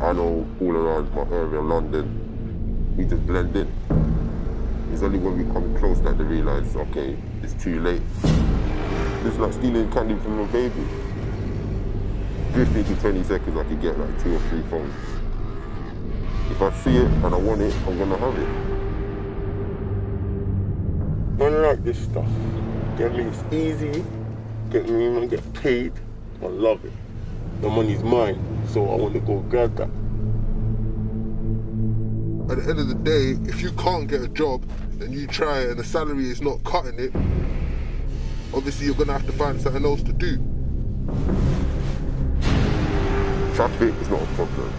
I know all around my area, London, we just blend in. It's only when we come close that they realise, okay, it's too late. It's like stealing candy from a baby. 15 to 20 seconds, I could get like 2 or 3 phones. If I see it and I want it, I'm gonna have it. I like this stuff. Get me, it's easy. Get me, I get paid. I love it. The money's mine, so I want to go grab that. At the end of the day, if you can't get a job and you try and the salary is not cutting it, obviously you're gonna have to find something else to do. Traffic is not a problem.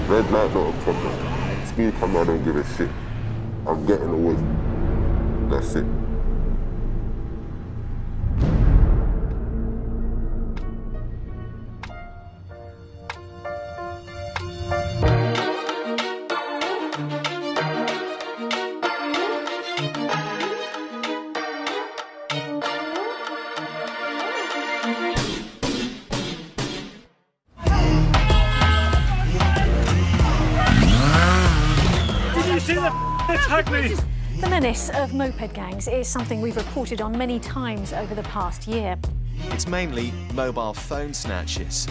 Red light, not a problem. Speed camera, I don't give a shit. I'm getting away. That's it. The menace of moped gangs is something we've reported on many times over the past year. It's mainly mobile phone snatches.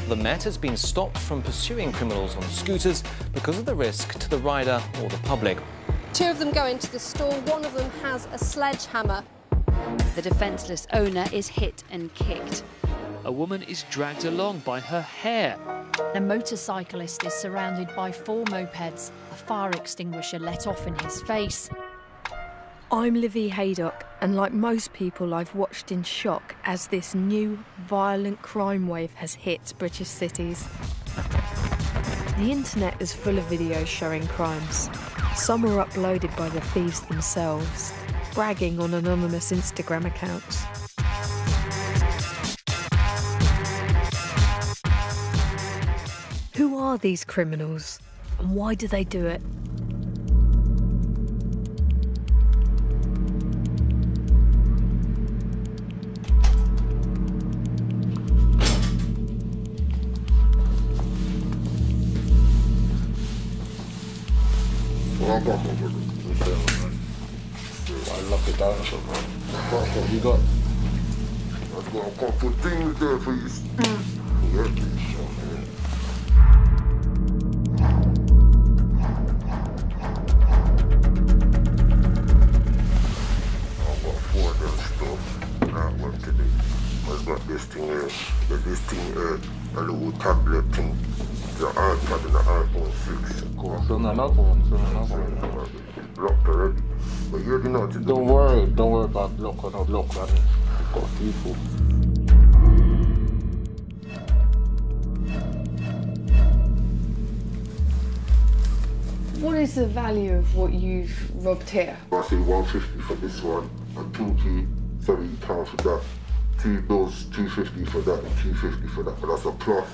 The Met has been stopped from pursuing criminals on scooters because of the risk to the rider or the public. 2 of them go into the store, 1 of them has a sledgehammer. The defenceless owner is hit and kicked. A woman is dragged along by her hair. A motorcyclist is surrounded by 4 mopeds, a fire extinguisher let off in his face. I'm Livy Haydock, and like most people, I've watched in shock as this new violent crime wave has hit British cities. The internet is full of videos showing crimes. Some are uploaded by the thieves themselves, bragging on anonymous Instagram accounts. Who are these criminals, and why do they do it? Well, I got one with it. I lock it down, so man. What you got? I've got a couple things there for you. Yeah. This thing here, there's this thing here, a little tablet thing, the iPad and the iPhone 6. Cool, I'm filming another one, Locked already. But you already know what to do. Don't worry about lock or not lock, man. I've got people. What is the value of what you've robbed here? I say 150 for this one, a pinky, £70 for that. 2 bills, 250 for that and 250 for that, but that's a plus.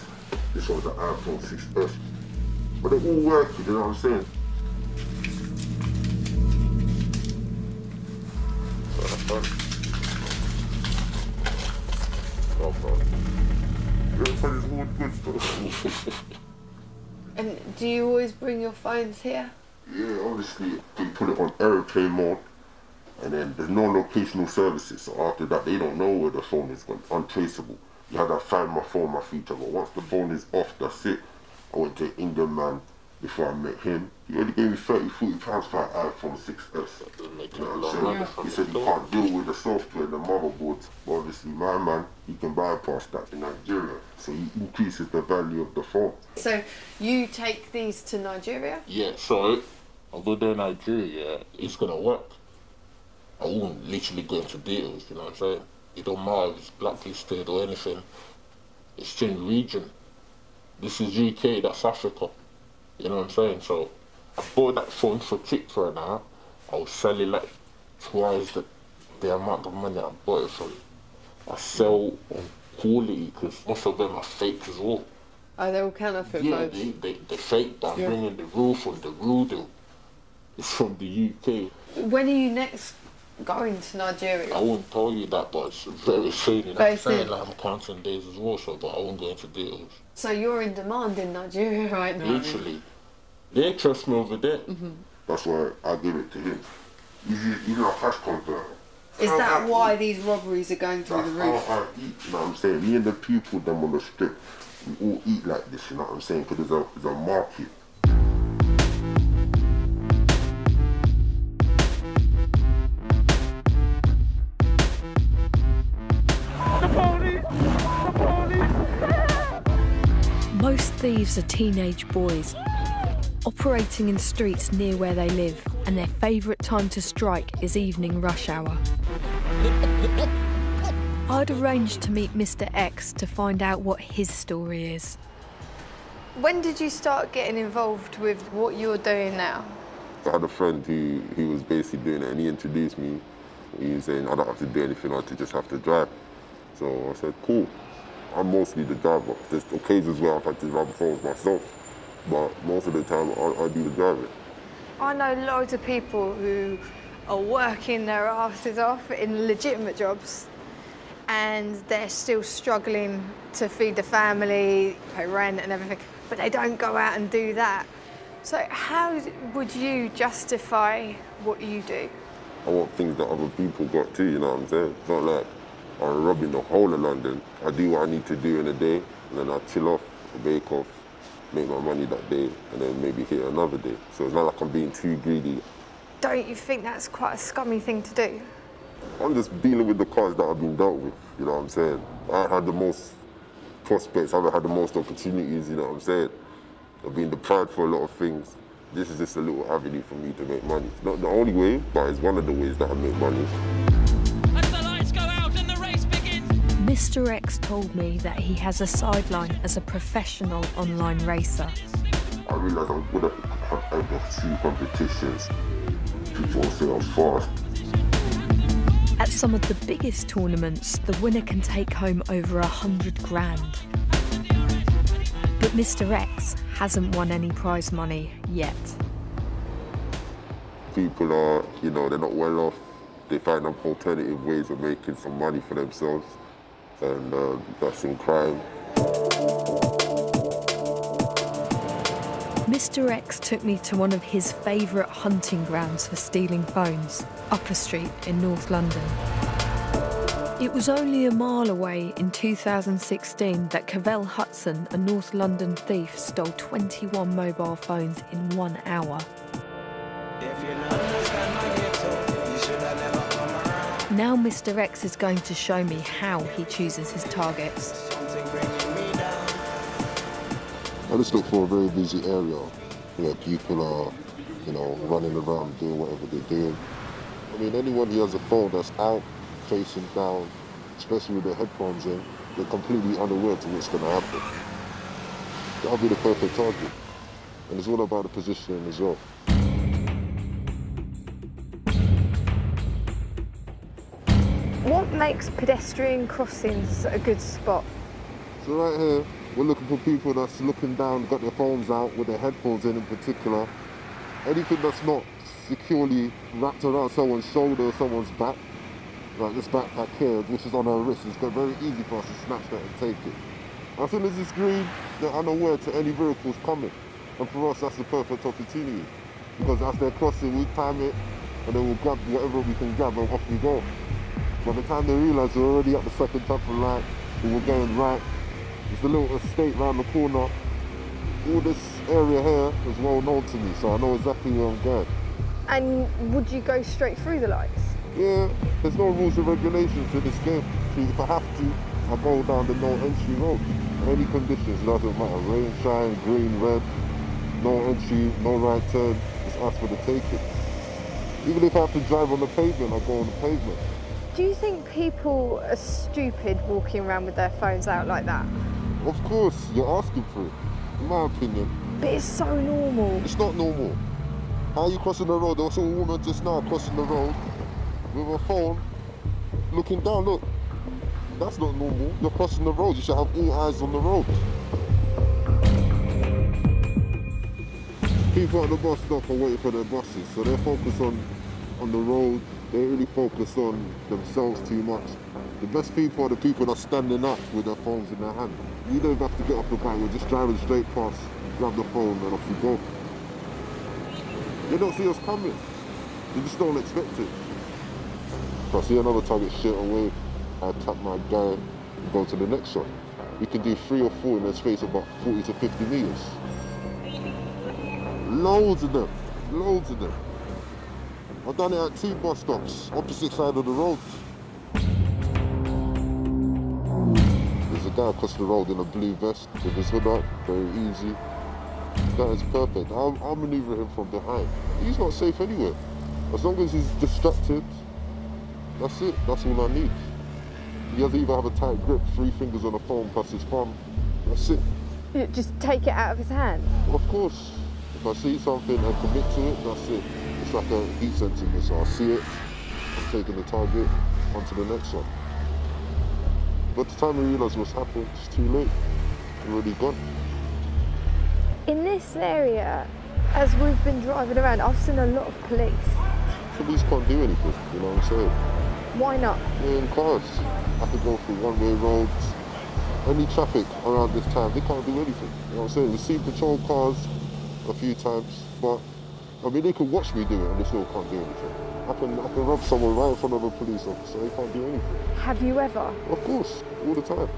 This one's an iPhone 6S. But they all work, you know what I'm saying? Everybody's all good stuff. And do you always bring your phones here? Yeah, obviously, you put it on airplane mode. And then there's no locational services, so after that they don't know where the phone is gone, untraceable. You had to find my phone, my feature, but once the phone is off, that's it. I went to an Indian man before I met him. He only gave me £30–40 for an iPhone 6S. You know what I'm saying? He said he can't deal with the software, the motherboards. But obviously my man, he can bypass that in Nigeria. So he increases the value of the phone. So you take these to Nigeria? Yeah, so I'll go there in Nigeria, it's gonna work. I won't literally go into details, you know what I'm saying? It don't matter if it's blacklisted or anything. It's change region. This is UK, that's Africa. You know what I'm saying? So I bought that phone for cheap for an hour. I was selling like twice the amount of money I bought it for. I sell on quality because most of them are fake as well. Oh, they're all counterfeit phones? Yeah, they fake. I'm bringing the real from the real deal. It's from the UK. When are you next going to Nigeria? I wouldn't tell you that, but it's very shady. Very I'm saying shady. like I'm counting days as well, so, but I won't go into details. So you're in demand in Nigeria right now? Literally. They trust me over there. That's why I give it to him. He's a cash converter. Is that why these robberies are going through the roof? That's how I eat, you know what I'm saying? Me and the people them on the strip, we all eat like this, you know what I'm saying? Because there's a market. Most thieves are teenage boys, operating in streets near where they live, and their favourite time to strike is evening rush hour. I'd arranged to meet Mr. X to find out what his story is. When did you start getting involved with what you're doing now? I had a friend who was basically doing it, and he introduced me. He was saying, I don't have to do anything, I just have to drive. So I said, cool. I'm mostly the driver. There's occasions where I've had to drive the phones myself, but most of the time I do the driving. I know loads of people who are working their asses off in legitimate jobs, and they're still struggling to feed the family, pay rent and everything, but they don't go out and do that. So how would you justify what you do? I want things that other people got too, you know what I'm saying? It's not like I'm robbing the whole of London. I do what I need to do in a day, and then I chill off, bake off, make my money that day, and then maybe hit another day. So it's not like I'm being too greedy. Don't you think that's quite a scummy thing to do? I'm just dealing with the cards that I've been dealt with, you know what I'm saying? I had the most prospects, I've had the most opportunities, you know what I'm saying? I've been deprived for a lot of things. This is just a little avenue for me to make money. It's not the only way, but it's one of the ways that I make money. As the lights go out and the race begins. Mr. X told me that he has a sideline as a professional online racer. I realised I'm good at FC competitions. People will say I'm fast. At some of the biggest tournaments, the winner can take home over 100 grand. But Mr. X hasn't won any prize money yet. People are, you know, they're not well off. They find alternative ways of making some money for themselves, and that's in crime. Mr. X took me to one of his favourite hunting grounds for stealing phones, Upper Street in North London. It was only a mile away in 2016 that Cavell Hudson, a North London thief, stole 21 mobile phones in 1 hour. Now Mr. X is going to show me how he chooses his targets. I just look for a very busy area where people are, you know, running around doing whatever they're doing. I mean, anyone who has a phone that's out, facing down, especially with their headphones in, they're completely unaware to what's going to happen. That'll be the perfect target. And it's all about the positioning as well. What makes pedestrian crossings a good spot? So right here, we're looking for people that's looking down, got their phones out with their headphones in particular. Anything that's not securely wrapped around someone's shoulder or someone's back, like this backpack here, which is on our wrist, it's very easy for us to snatch that and take it. As soon as it's green, they're unaware to any vehicles coming. And for us, that's the perfect opportunity. Because as they're crossing, we time it, and then we'll grab whatever we can grab and off we go. By the time they realise we're already at the second traffic light, and we're going right, there's a little estate round the corner. All this area here is well known to me, so I know exactly where I'm going. And would you go straight through the lights? Yeah, there's no rules and regulations to this game. If I have to, I go down the no entry road. Any conditions, it doesn't matter. Rain, shine, green, red, no entry, no right turn. It's us for the taking. Even if I have to drive on the pavement, I go on the pavement. Do you think people are stupid walking around with their phones out like that? Of course, you're asking for it, in my opinion. But it's so normal. It's not normal. How are you crossing the road? There was a woman just now crossing the road with her phone, looking down, look. That's not normal. You're crossing the road. You should have all eyes on the road. People at the bus stop are waiting for their buses, so they're focused on the road, They really focus on themselves too much. The best people are the people that are standing up with their phones in their hand. You don't have to get off the bike, you're just driving straight past, grab the phone and off you go. They don't see us coming. They just don't expect it. If I see another target straight away, I tap my guy and go to the next shot. We can do 3 or 4 in a space of about 40 to 50 meters. Loads of them, loads of them. I've done it at 2 bus stops, opposite side of the road. There's a guy across the road in a blue vest with his hood up, very easy. That is perfect. I'll maneuver him from behind. He's not safe anywhere. As long as he's distracted, that's it, that's all I need. He doesn't even have a tight grip, 3 fingers on the phone plus his thumb, that's it. You just take it out of his hand? Of course. If I see something and commit to it, that's it. It's like a heat sensor, so I see it, I'm taking the target, onto the next one. But the time I realise what's happened, it's too late. I'm already gone. In this area, as we've been driving around, I've seen a lot of police. Police can't do anything, you know what I'm saying? Why not? They're in cars. I could go through one-way roads. Any traffic around this time, they can't do anything. You know what I'm saying? We've seen patrol cars a few times, but I mean, they can watch me do it and they still can't do anything. I can rob someone right in front of a police officer, they can't do anything. Have you ever? Of course, all the time.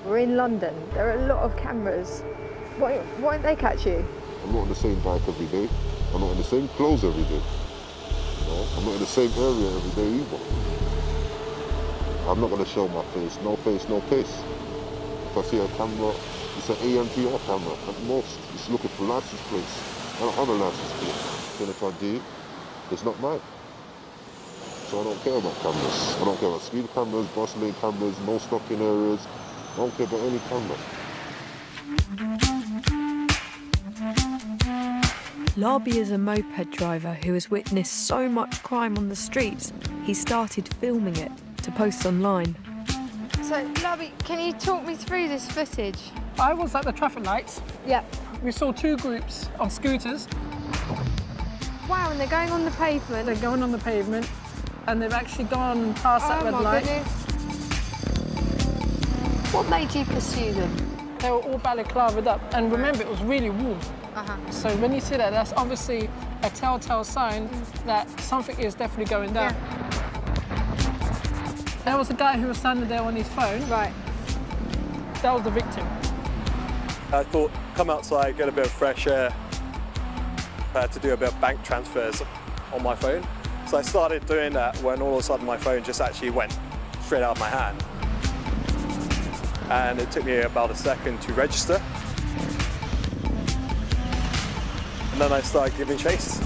We're in London, there are a lot of cameras. Why won't they catch you? I'm not on the same bike every day. I'm not in the same clothes every day. You know? I'm not in the same area every day either. I'm not going to show my face, no case. If I see a camera, it's an ANPR camera at most. It's looking for license plates. I don't have a license plate. And if I do, it's not mine. So I don't care about cameras. I don't care about speed cameras, bus lane cameras, no stopping areas. I don't care about any camera. Larby is a moped driver who has witnessed so much crime on the streets, he started filming it to post online. So, Larby, can you talk me through this footage? I was at the traffic lights. Yep. We saw 2 groups on scooters. Wow, and they're going on the pavement. They're going on the pavement, and they've actually gone past that red light. Goodness. What made you pursue them? They were all balaclavaed up, and remember, it was really warm. So when you see that, that's obviously a telltale sign that something is definitely going down. Yeah. There was a guy who was standing there on his phone. Right. That was the victim. I thought, come outside, get a bit of fresh air, to do a bit of bank transfers on my phone. So I started doing that when all of a sudden my phone just actually went straight out of my hand. And it took me about a second to register. And then I started giving chase.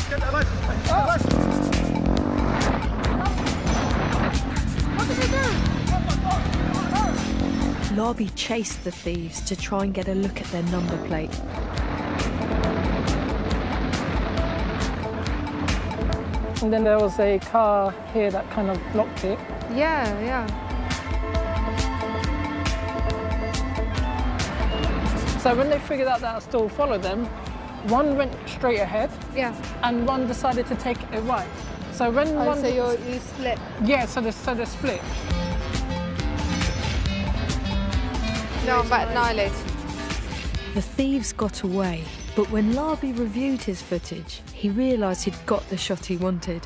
Get that license plate. Get that license plate. What did they do? Larby chased the thieves to try and get a look at their number plate. And then there was a car here that kind of blocked it. Yeah. So when they figured out that I still followed them, one went straight ahead. Yeah. And one decided to take a right. So when one... So you split? Yeah, so they split. No, I'm back Niled. The thieves got away, but when Larby reviewed his footage, he realised he'd got the shot he wanted.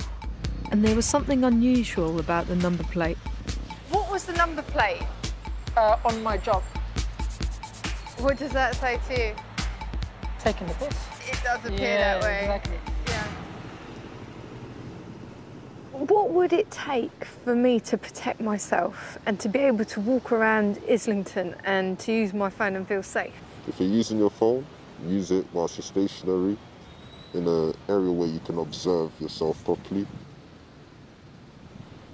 And there was something unusual about the number plate. What was the number plate? On my job. What does that say to you? Taking the piss. It does appear that way. Exactly. Yeah. What would it take for me to protect myself and to be able to walk around Islington and to use my phone and feel safe? If you're using your phone, use it whilst you're stationary in an area where you can observe yourself properly.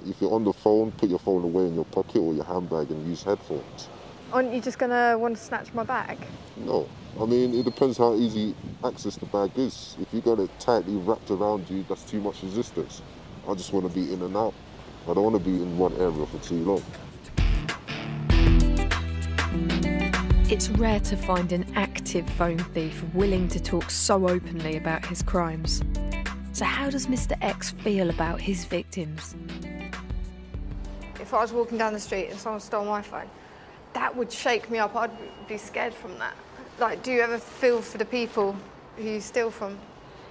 If you're on the phone, put your phone away in your pocket or your handbag and use headphones. Aren't you just going to want to snatch my bag? No. I mean, it depends how easy access the bag is. If you got it tightly wrapped around you, that's too much resistance. I just want to be in and out. I don't want to be in one area for too long. It's rare to find an active phone thief willing to talk so openly about his crimes. So how does Mr X feel about his victims? If I was walking down the street and someone stole my phone, that would shake me up. I'd be scared from that. Like, do you ever feel for the people who you steal from?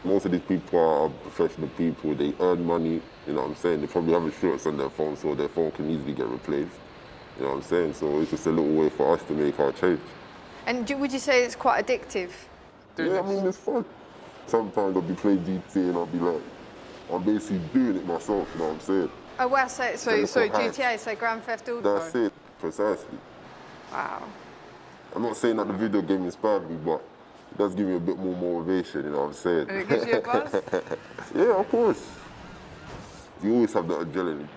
Most of these people are professional people. They earn money, you know what I'm saying? They probably have insurance on their phone, so their phone can easily get replaced. You know what I'm saying? So it's just a little way for us to make our change. And would you say it's quite addictive? Yeah, I mean, it's fun. Sometimes I'll be playing GTA and I'll be like, I'm basically doing it myself, you know what I'm saying? Oh, well, so GTA, so Grand Theft Auto. That's it, precisely. Wow. I'm not saying that the video game inspired me, but it does give me a bit more motivation, you know what I'm saying? And it gives you a buzz? Yeah, of course. You always have that adrenaline.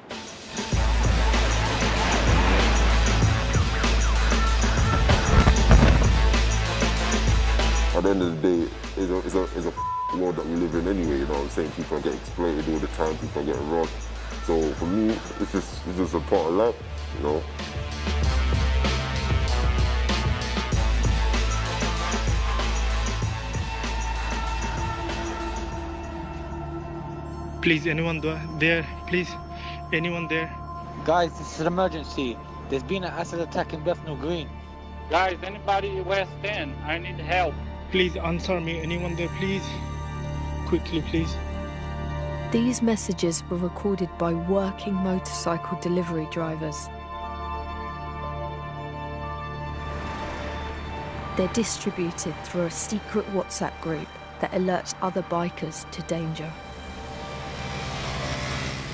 At the end of the day, it's a world that we live in anyway, you know what I'm saying? People are getting exploited all the time, people are getting robbed. So for me, it's just a part of life, you know? Please, anyone there? Please, anyone there? Guys, this is an emergency. There's been an acid attack in Bethnal Green. Guys, anybody West End? I need help. Please answer me. Anyone there, please? Quickly, please. These messages were recorded by working motorcycle delivery drivers. They're distributed through a secret WhatsApp group that alerts other bikers to danger.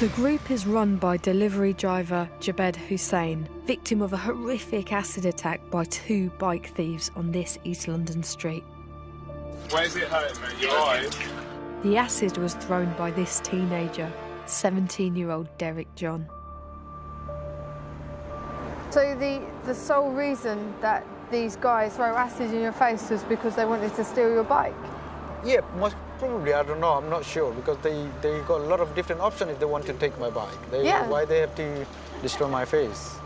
The group is run by delivery driver Jabed Hussain, victim of a horrific acid attack by 2 bike thieves on this East London street. Where's it hurting, mate? You're alright? The acid was thrown by this teenager, 17-year-old Derek John. So the sole reason that these guys throw acid in your face was because they wanted to steal your bike? Yeah, most probably, I don't know, I'm not sure, because they got a lot of different options if they want to take my bike. Why they have to destroy my face?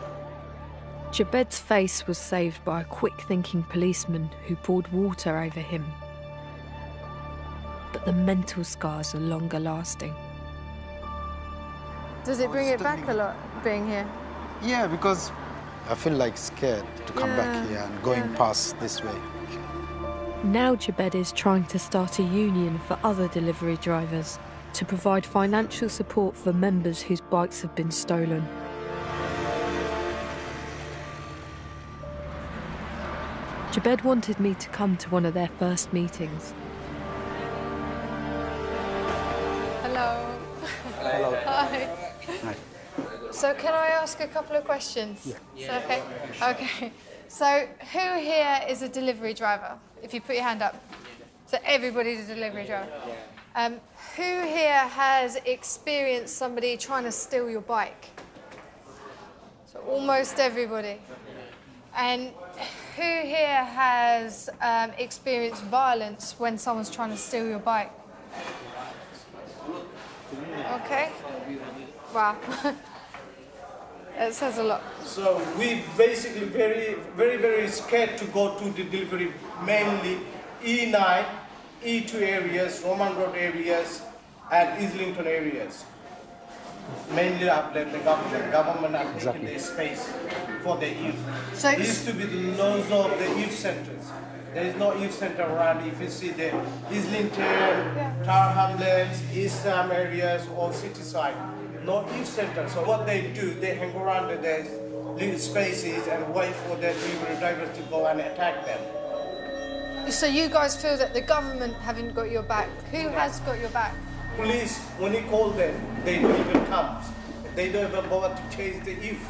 Jabed's face was saved by a quick-thinking policeman who poured water over him. But the mental scars are longer lasting. Does it bring it back a lot, being here? Yeah, because I feel like scared to come back here and going past this way. Now Jabed is trying to start a union for other delivery drivers to provide financial support for members whose bikes have been stolen. Jabed wanted me to come to one of their first meetings. Hello. Hello. Hi. Hi. So can I ask a couple of questions? Yeah. Okay. Okay. So who here is a delivery driver? If you put your hand up. So everybody's a delivery driver. Who here has experienced somebody trying to steal your bike? So almost everybody. And who here has experienced violence when someone's trying to steal your bike? Okay. Wow. It says a lot. So we basically very scared to go to the delivery, mainly E9, E2 areas, Roman Road areas, and Islington areas. Mainly I blame the government are taking the space for the youth. So it used to be loads of the youth centers. There is no youth center around. If you see the Islington, Tower Hamlets, East Ham areas, or city side. No youth center. So what they do, they hang around the little spaces and wait for the delivery drivers to go and attack them. So you guys feel that the government haven't got your back. Who has got your back? Police, when you call them, they don't even come. They don't even bother to chase the youth.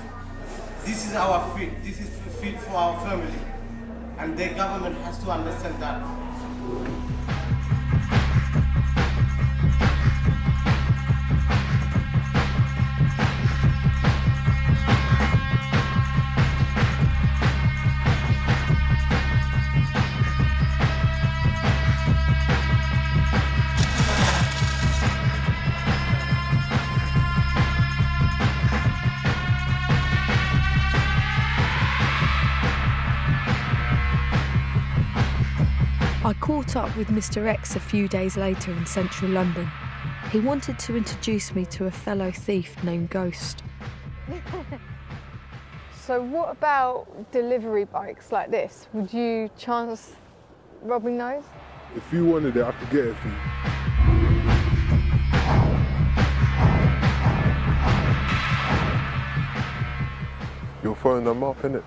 This is our feed. This is feed for our family. And the government has to understand that. I caught up with Mr X a few days later in central London He wanted to introduce me to a fellow thief named Ghost. So what about delivery bikes like this? Would you chance robbing those? If you wanted it, I could get it for you. You'll phone them up, innit?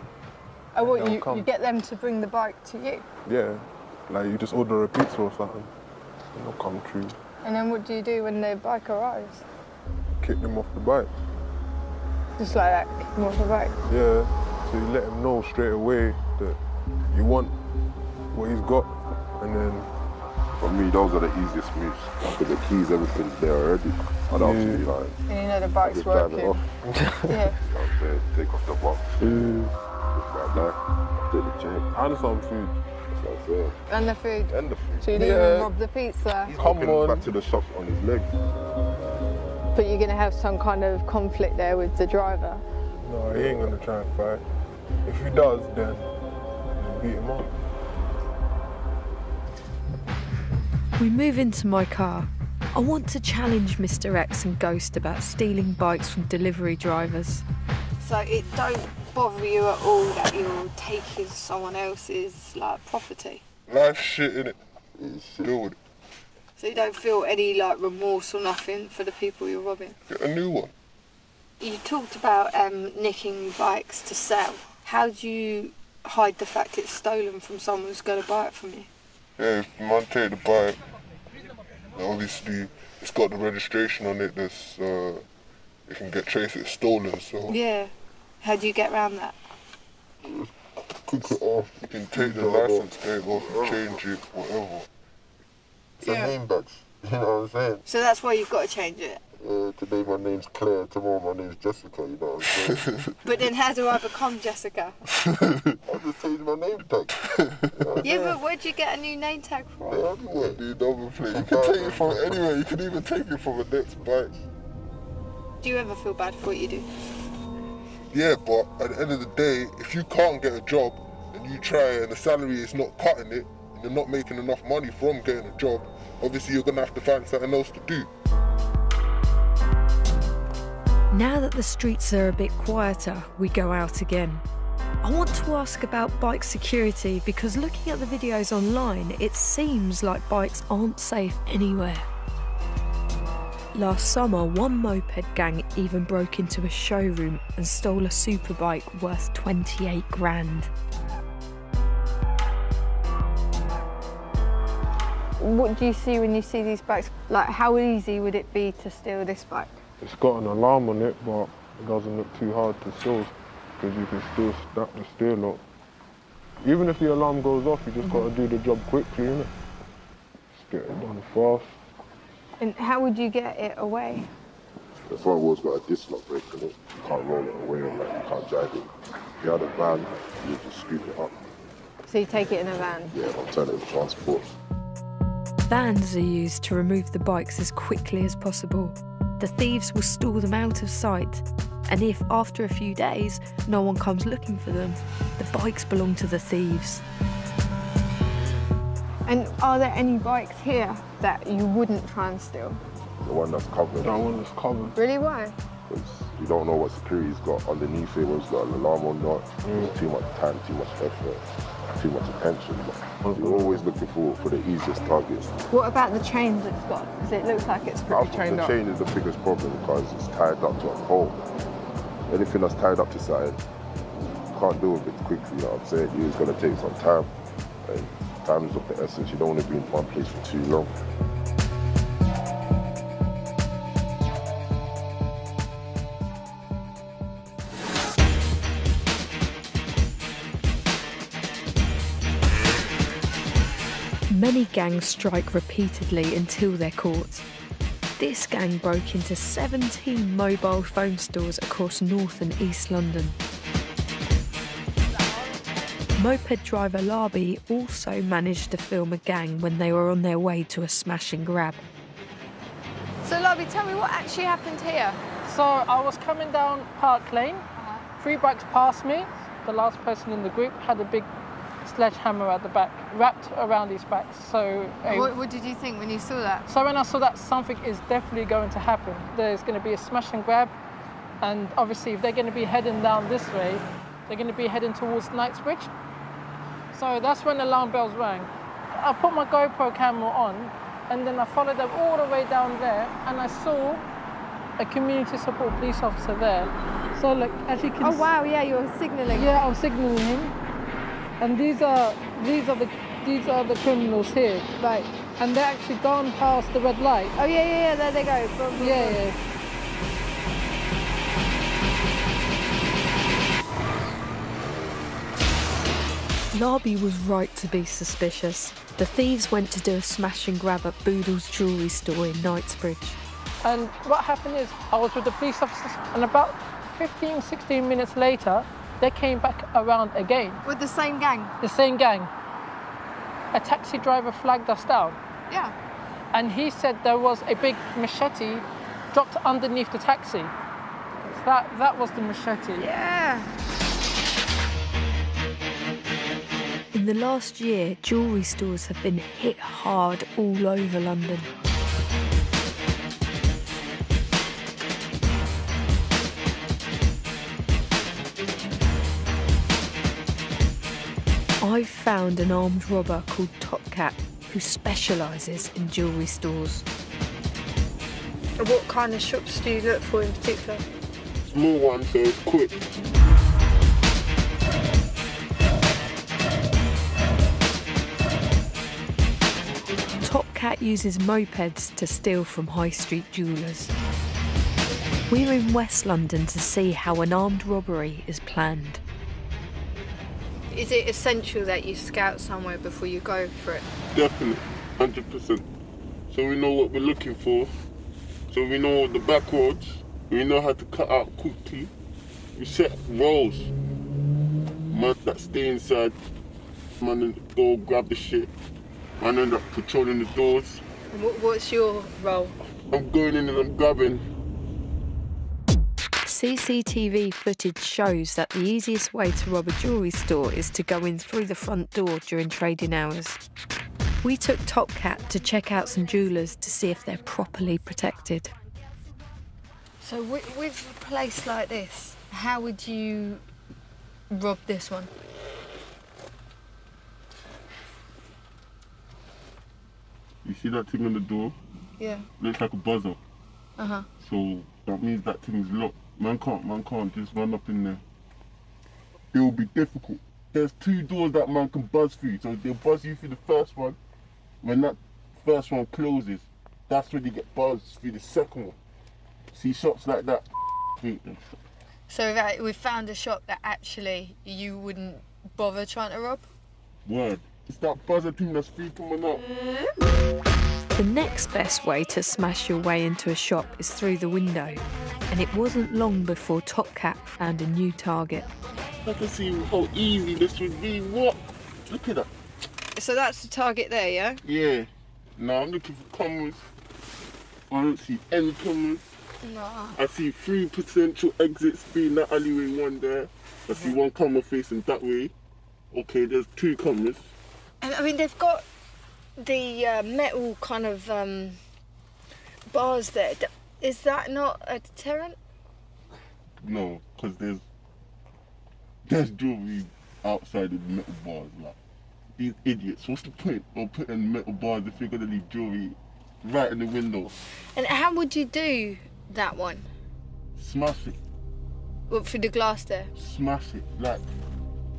Oh, what, you get them to bring the bike to you? Yeah, like you just order a pizza or something, and they'll come through. And then what do you do when the bike arrives? Kick them off the bike. Just like that, kick them off the bike? Yeah, so you let him know straight away that you want what he's got, and then... For me, those are the easiest moves, because the keys, everything's there already. I'd actually like... And you know the bike's working. Off. Yeah. Take off the box. Like that. Take the chain. And some food. That's it. And the food. And the food. So you didn't even rob the pizza. He's walking back to the shop on his legs. But you're going to have some kind of conflict there with the driver. No, he ain't going to try and fight. If he does, then you beat him up. We move into my car. I want to challenge Mr. X and Ghost about stealing bikes from delivery drivers. So it don't bother you at all that you're taking someone else's property? Life shit, innit? Deal with it. So you don't feel any remorse or nothing for the people you're robbing? Get a new one. You talked about nicking bikes to sell. How do you hide the fact it's stolen from someone who's going to buy it from you? Yeah, if man take the bike, obviously it's got the registration on it that's, you can get traced it's stolen, so... Yeah. How do you get around that? Cook it off, you can take the license plate off, change it, whatever. It's a name badge, you know what I'm saying? So that's why you've got to change it? Today my name's Claire, tomorrow my name's Jessica, you know what I'm saying? But then how do I become Jessica? I just changed my name tag. Yeah, but where'd you get a new name tag from? Everywhere. New number plate. You can take it from anywhere, you can even take it from the next bike. Do you ever feel bad for what you do? Yeah, but at the end of the day, if you can't get a job and you try and the salary is not cutting it and you're not making enough money from getting a job, obviously you're going to have to find something else to do. Now that the streets are a bit quieter, we go out again. I want to ask about bike security because looking at the videos online, it seems like bikes aren't safe anywhere. Last summer, one moped gang even broke into a showroom and stole a superbike worth 28 grand. What do you see when you see these bikes? How easy would it be to steal this bike? It's got an alarm on it, but it doesn't look too hard to steal because you can still snap the steer lock. Even if the alarm goes off, you just got to do the job quickly, innit? Just get it done fast. And how would you get it away? The front wheel's got a disc lock brake in it. You can't roll it away or you can't drive it. If you had a van, you just scoop it up. So you take it in a van? Yeah, alternative transport. Vans are used to remove the bikes as quickly as possible. The thieves will store them out of sight, and if after a few days no one comes looking for them, the bikes belong to the thieves. And are there any bikes here that you wouldn't try and steal? The one that's covered. That one that's covered. Really, why? Because you don't know what security's got underneath it, whether it's got an alarm or not. There's too much time, too much effort, too much attention. But you're always looking for the easiest targets. What about the chains it's got? Because it looks like it's pretty chained up. The chain is the biggest problem because it's tied up to a pole. Anything that's tied up to something, you can't do it quickly, you know what I'm saying? It's going to take some time. And time is of the essence. You don't want to be in one place for too long. Many gangs strike repeatedly until they're caught. This gang broke into 17 mobile phone stores across North and East London. Moped driver Larby also managed to film a gang when they were on their way to a smash and grab. So Larby, tell me what actually happened here? So I was coming down Park Lane, 3 bikes past me. The last person in the group had a big sledgehammer at the back, wrapped around his back. So what did you think when you saw that? So when I saw that, something is definitely going to happen. There's going to be a smash and grab, and obviously if they're going to be heading down this way, they're going to be heading towards Knightsbridge. So that's when the alarm bells rang. I put my GoPro camera on, and then I followed them all the way down there, and I saw a community support police officer there. So look, as you can Oh wow, yeah, you're signalling. Yeah, I'm signalling him. And these are the criminals here. Right. And they're actually gone past the red light. Oh yeah, there they go. Boom, boom, yeah, boom. yeah. Larby was right to be suspicious. The thieves went to do a smash and grab at Boodle's jewellery store in Knightsbridge. And what happened is, I was with the police officers, and about 15, 16 minutes later, they came back around again. With the same gang? The same gang. A taxi driver flagged us down. Yeah. And he said there was a big machete dropped underneath the taxi. So that was the machete. Yeah. In the last year, jewellery stores have been hit hard all over London. I've found an armed robber called Top Cat who specialises in jewellery stores. What kind of shops do you look for in particular? Small ones, so it's quick. Top Cat uses mopeds to steal from high street jewellers. We're in West London to see how an armed robbery is planned. Is it essential that you scout somewhere before you go for it? Definitely, 100%. So we know what we're looking for. So we know the back roads. We know how to cut out quickly. We set roles. Man that stay inside. Man in the door, grab the shit. Man end up patrolling the doors. And what's your role? I'm going in and I'm grabbing. CCTV footage shows that the easiest way to rob a jewellery store is to go in through the front door during trading hours. We took Top Cat to check out some jewellers to see if they're properly protected. So with a place like this, how would you rob this one? You see that thing on the door? Yeah. Looks like a buzzer. Uh-huh. So that means that thing's locked. Man can't just run up in there. It will be difficult. There's 2 doors that man can buzz through. So they'll buzz you through the first one. When that first one closes, that's when you get buzzed through the second one. See shops like that. So we've found a shop that actually you wouldn't bother trying to rob? Word. It's that buzzer thing that's free coming up. The next best way to smash your way into a shop is through the window. And it wasn't long before Top Cat found a new target. I can see how easy this would be. What? Look at that. So that's the target there, yeah? Yeah. Now I'm looking for cameras. I don't see any cameras. Nah. I see 3 potential exits being that alleyway, one there. I see 1 camera facing that way. Okay, there's 2 cameras. And I mean, they've got the metal kind of bars there. Is that not a deterrent? No, because there's jewellery outside of the metal bars. Like, these idiots, what's the point of putting metal bars if you're going to leave jewellery right in the window? And how would you do that one? Smash it. What, through the glass there? Smash it. Like,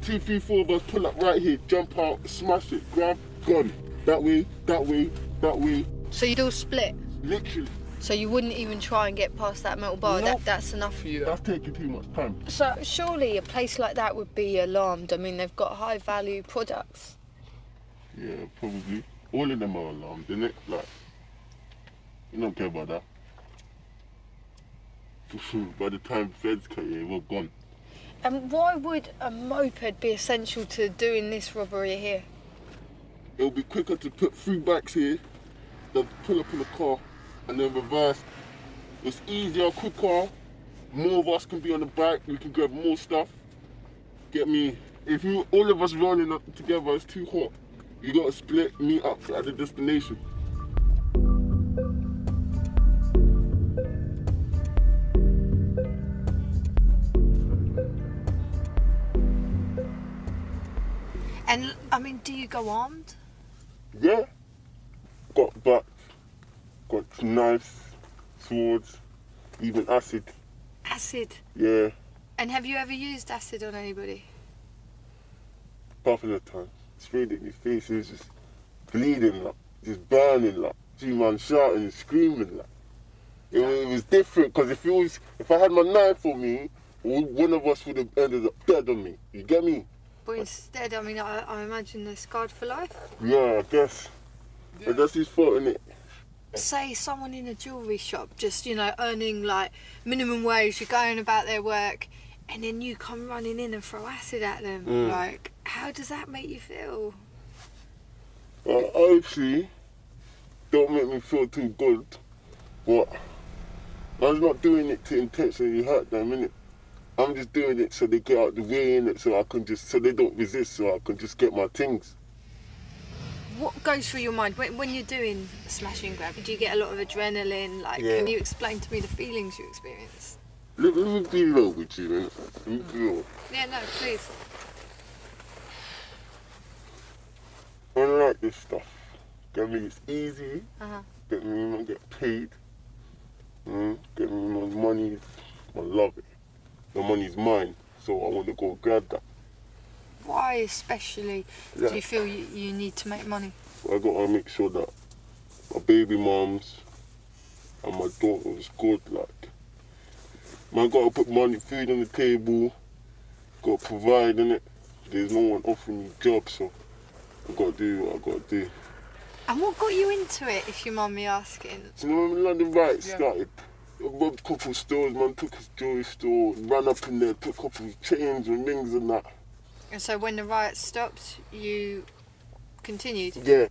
2, 3, 4 of us pull up right here, jump out, smash it, grab, gone. That way, that way, that way. So you'd all split? Literally. So you wouldn't even try and get past that metal bar? Nope. That's enough for you? That's taking too much time. So surely a place like that would be alarmed. I mean, they've got high value products. Yeah, probably. All of them are alarmed, isn't it? Like, you don't care about that. By the time feds come here, we're gone. And why would a moped be essential to doing this robbery here? It'll be quicker to put 3 bikes here than to pull up in a car and then reverse. It's easier, quicker, more of us can be on the bike, we can grab more stuff. Get me? if you all of us running up together, it's too hot. You got to split, meet up at the destination. And, I mean, do you go armed? Yeah. Got bats, got knives, swords, even acid. Acid? Yeah. And have you ever used acid on anybody? Couple of times. Sprayed it in his face, he was just bleeding, like, just burning, like. 2 man shouting and screaming, like. It was different, because if I had my knife on me, one of us would have ended up dead on me. You get me? But instead, I mean, I imagine they're scarred for life? Yeah, I guess. Yeah. But that's his fault, innit? Say someone in a jewellery shop just, you know, earning like minimum wage, you're going about their work, and then you come running in and throw acid at them. Like, how does that make you feel? Well, obviously, don't make me feel too good, but I was not doing it to intentionally hurt them, innit? I'm just doing it so they get out the way, innit? So they don't resist, so I can just get my things. What goes through your mind when you're doing a smash and grab? Do you get a lot of adrenaline? Like, yeah. Can you explain to me the feelings you experience? Let me be real with you, innit? Let me be real. Yeah, no, please. I don't like this stuff. Get me, it's easy. Get me, I get paid. Get me my money. I love it. The money's mine, so I want to go grab that. Why especially do you feel you need to make money? I got to make sure that my baby mums and my daughter is good, like. Man, got to put money, food on the table, got to provide, innit? There's no one offering me jobs, so I got to do what I got to do. And what got you into it, if you mind me asking? Do you know when London riots started? I robbed a couple of stores, man, took his jewelry store, ran up in there, took a couple of chains and rings and that. And so when the riots stopped, you continued? Yeah.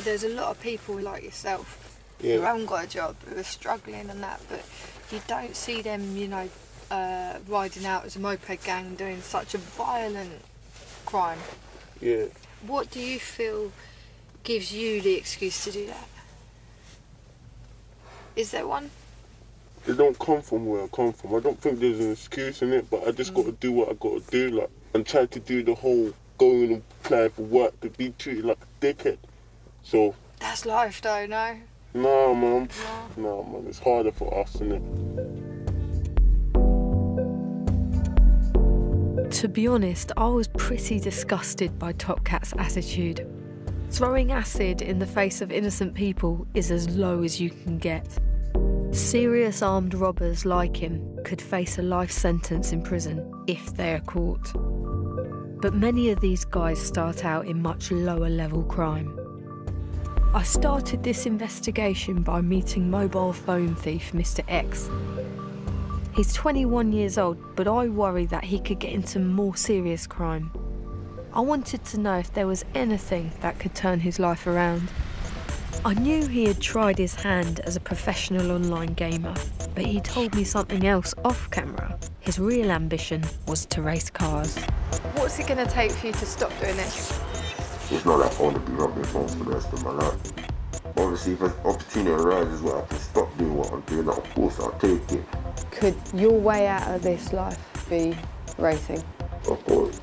There's a lot of people like yourself who haven't got a job, who are struggling and that, but you don't see them, you know, riding out as a moped gang doing such a violent crime. Yeah. What do you feel gives you the excuse to do that? Is there one? It don't come from where I come from. I don't think there's an excuse in it, but I just got to do what I got to do, like, and try to do the whole going and apply for work to be treated like a dickhead. So. That's life, though, no? No, man. No, man. It's harder for us, innit? To be honest, I was pretty disgusted by Top Cat's attitude. Throwing acid in the face of innocent people is as low as you can get. Serious armed robbers like him could face a life sentence in prison if they are caught. But many of these guys start out in much lower level crime. I started this investigation by meeting mobile phone thief Mr. X. He's 21 years old, but I worry that he could get into more serious crime. I wanted to know if there was anything that could turn his life around. I knew he had tried his hand as a professional online gamer, but he told me something else off camera. His real ambition was to race cars. What's it going to take for you to stop doing this? It's not like I want to be rubbing phones for the rest of my life. Obviously, if an opportunity arises where I can stop doing what I'm doing, of course I'll take it. Could your way out of this life be racing? Of course.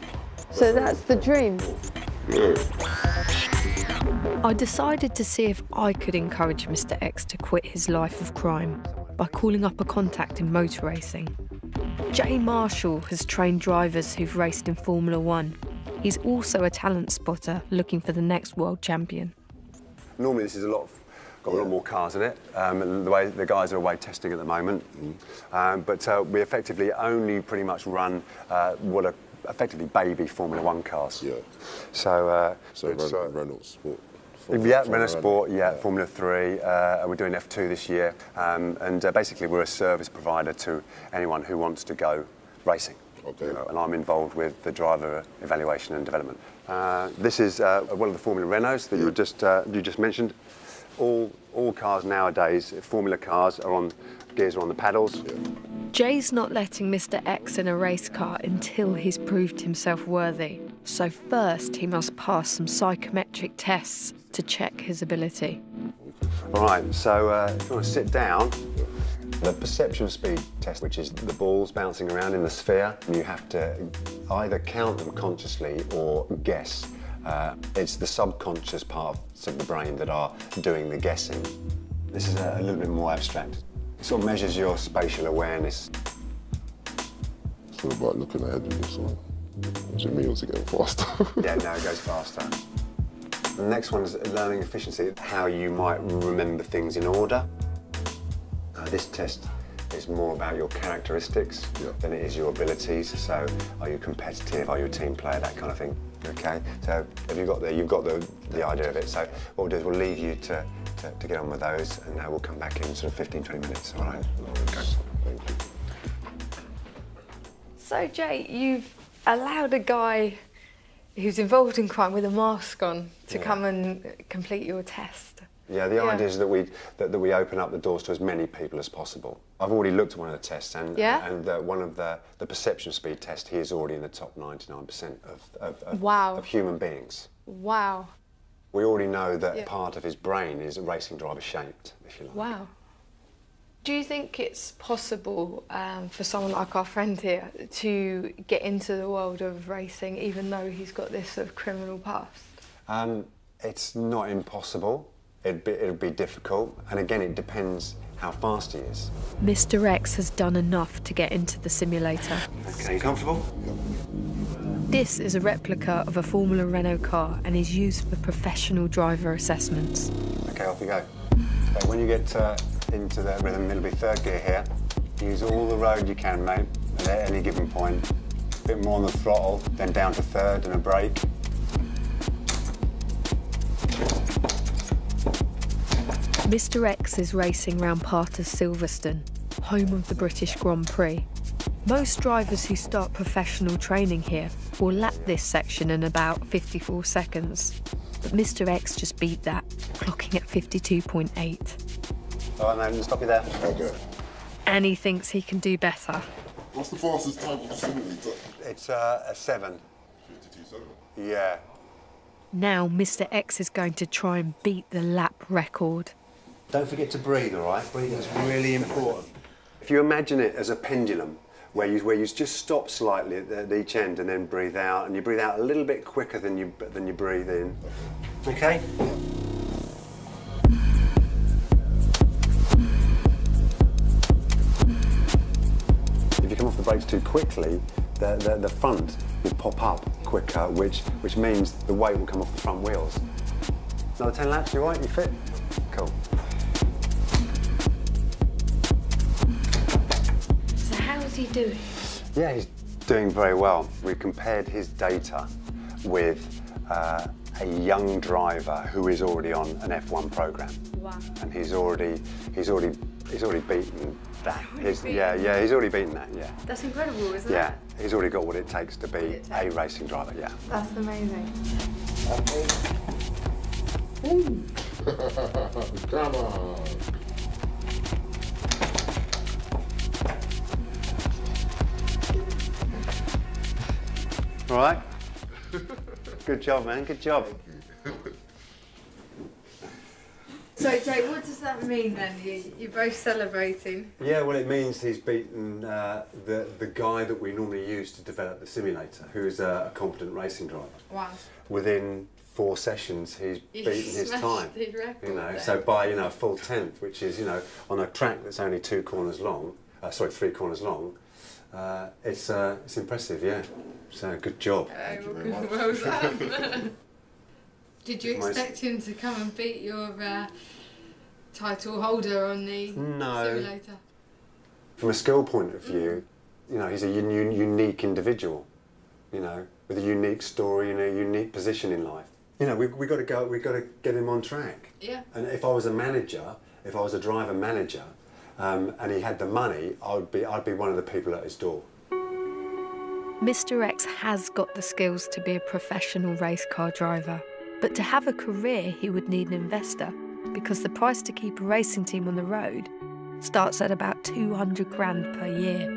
So that's the dream? Yeah. I decided to see if I could encourage Mr. X to quit his life of crime by calling up a contact in motor racing. Jay Marshall has trained drivers who've raced in Formula 1. He's also a talent spotter looking for the next world champion. Normally this is got a lot more cars in it. The way the guys are away testing at the moment. But we effectively only pretty much run what are effectively baby Formula 1 cars. Yeah. So Renault Sport. Renault Sport, Formula 3, and we're doing F2 this year. And basically we're a service provider to anyone who wants to go racing. Okay. You know, and I'm involved with the driver evaluation and development. This is one of the Formula Renaults that you just mentioned. All cars nowadays, Formula cars, gears are on the paddles. Jay's not letting Mr. X in a race car until he's proved himself worthy. So first he must pass some psychometric tests to check his ability. All right, so if you want to sit down, the perception speed test, which is the balls bouncing around in the sphere, you have to either count them consciously or guess. It's the subconscious parts of the brain that are doing the guessing. This is a little bit more abstract. It sort of measures your spatial awareness. It's all about looking ahead in this one. Is it me or is it getting faster? Yeah, no, it goes faster. The next one is learning efficiency, how you might remember things in order. This test is more about your characteristics than it is your abilities. So, are you competitive? Are you a team player? That kind of thing. Okay. So, have you got you've got the idea of it. So, what we'll do is we'll leave you to get on with those, and we'll come back in sort of 15-20 minutes. All right. Okay. Thank you. So, Jay, you've allowed a guy who's involved in crime with a mask on to come and complete your test. Yeah, the idea is that we open up the doors to as many people as possible. I've already looked at one of the tests, and one of the perception speed test, he is already in the top 99% of human beings. Wow. We already know that part of his brain is racing driver shaped, if you like. Wow. Do you think it's possible for someone like our friend here to get into the world of racing, even though he's got this sort of criminal past? It's not impossible. It'd be difficult, and again, it depends how fast he is. Mr. X has done enough to get into the simulator. Okay, you comfortable? This is a replica of a Formula Renault car and is used for professional driver assessments. Okay, off you go. So when you get into the rhythm, it'll be third gear here. Use all the road you can, mate, at any given point. A bit more on the throttle, then down to third and a brake. Mr. X is racing round part of Silverstone, home of the British Grand Prix. Most drivers who start professional training here will lap this section in about 54 seconds. But Mr. X just beat that, clocking at 52.8. All right, mate, stop you there. Okay. And he thinks he can do better. What's the fastest time on the simulator? It's a 7. 52.7? Yeah. Now Mr. X is going to try and beat the lap record. Don't forget to breathe, all right? Breathing's really important. If you imagine it as a pendulum, where you just stop slightly at each end and then breathe out, and you breathe out a little bit quicker than you breathe in. Okay? If you come off the brakes too quickly, the front will pop up quicker, which means the weight will come off the front wheels. Another 10 laps, you all right? You fit? Cool. So how's he doing? Yeah, he's doing very well. We compared his data with a young driver who is already on an F1 program. Wow. And he's already beaten that. He's already beaten that, yeah. That's incredible, isn't it? Yeah, he's already got what it takes to be a racing driver, yeah. That's amazing. Come on. All right? Good job, man, good job. So, Jake, what does that mean then? You're both celebrating? Yeah, well, it means he's beaten the guy that we normally use to develop the simulator, who's a competent racing driver. Wow. Within 4 sessions, he's beaten his time. His record, so by a full 10th, which is on a track that's only 3 corners long. It's impressive, yeah. So good job. Well done. Did you expect him to come and beat your title holder on the simulator? From a skill point of view, he's a unique individual, with a unique story and a unique position in life. We've got to get him on track. Yeah. And if I was a manager, if I was a driver manager, and he had the money, I'd be one of the people at his door. Mr. X has got the skills to be a professional race car driver, but to have a career he would need an investor, because the price to keep a racing team on the road starts at about 200 grand per year.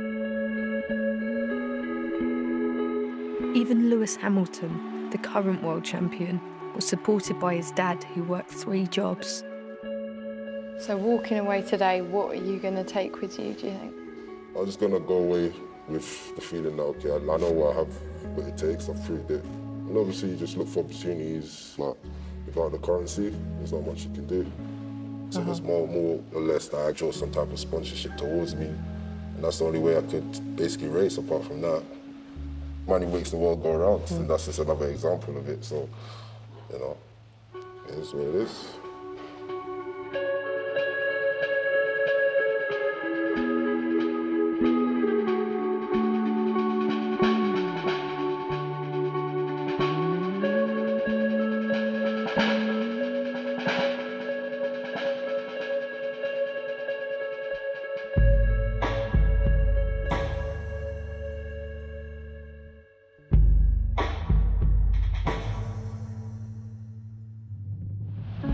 Even Lewis Hamilton, the current world champion, was supported by his dad, who worked 3 jobs. So walking away today, what are you going to take with you, do you think? I'm just going to go away with the feeling that, okay, I know what I have, what it takes, I've proved it. And obviously you just look for opportunities, like without the currency, there's not much you can do. So there's more or less that I draw some type of sponsorship towards me. And that's the only way I could basically race apart from that. Money makes the world go around, and that's just another example of it. So, you know, it is what it is.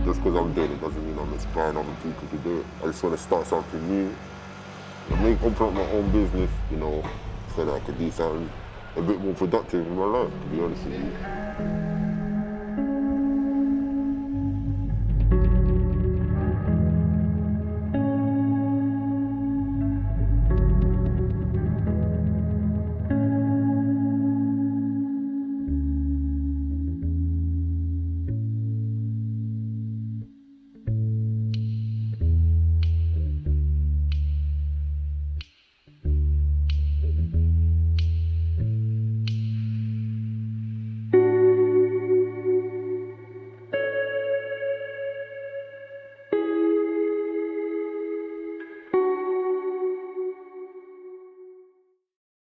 Just because I'm doing it doesn't mean I'm inspiring other people to do it. I just want to start something new. Open up my own business, you know, so that I could do something a bit more productive in my life, to be honest with you.